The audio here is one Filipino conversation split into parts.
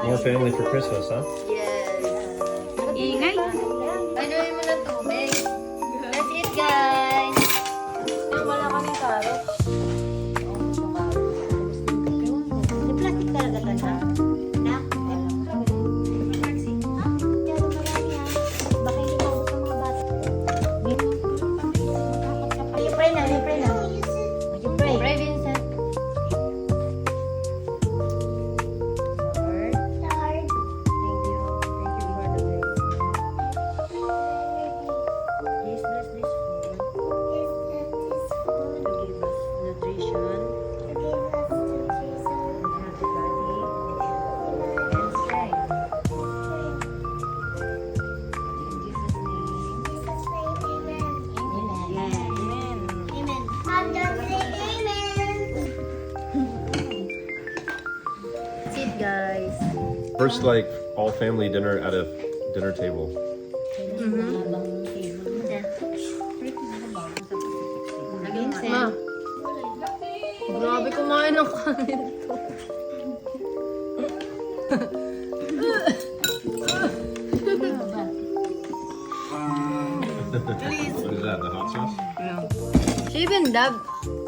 More family for Christmas, huh? Yes. Ingay. Painumin mo ng tubig. That's it, guys. Wala kaming carrot. May plastic talaga ka na. Baka hindi pa gusto mga bata. Pray na. Pray. Pray, Vincent. Lord. Thank you. Thank you for the blessing. Please bless this food. To give us nutrition, healthy body, and strength. In Jesus' name. Amen. That's it, guys. First, like, all family dinner at a dinner table. Vincent. Grabe kumain ng kanin to. What is that, the hot sauce? She even dabbed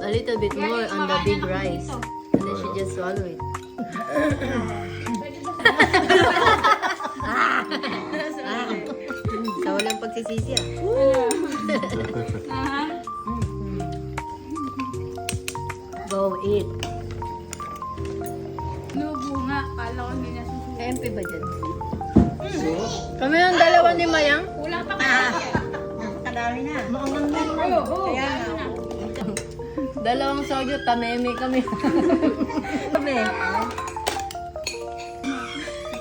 a little bit more on the big rice. And then she just swallowed it. Sa walang pagsisisi ah. Go eat. Lubo nga. Kala ko hindi niya susunod. MP ba dyan? Kami ang dalawa ni Mayang. Kulang pa kaya. Kadami na. Oo. Kaya nga. Dalawang soju, tameme kami. Kami.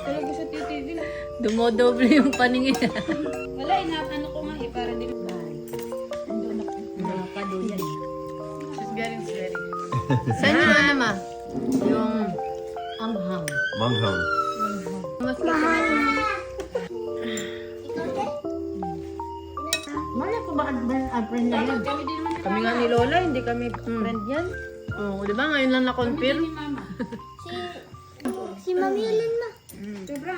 Talaga sa titigil. Dumodoble yung paningin. Wala, inaano ko nga eh. Para di Paduyan. She's getting sweaty. Saan yung ano ma? Yung... Anghang. Manghang. Mas kasi Malay ko bakit ba ang friend na yun? Kami din naman kami nga ni Lola, hindi kami friend yan. Oo, di ba? Ngayon lang na-confirm. ni Mama. Si Mami Helen ma. Sobra.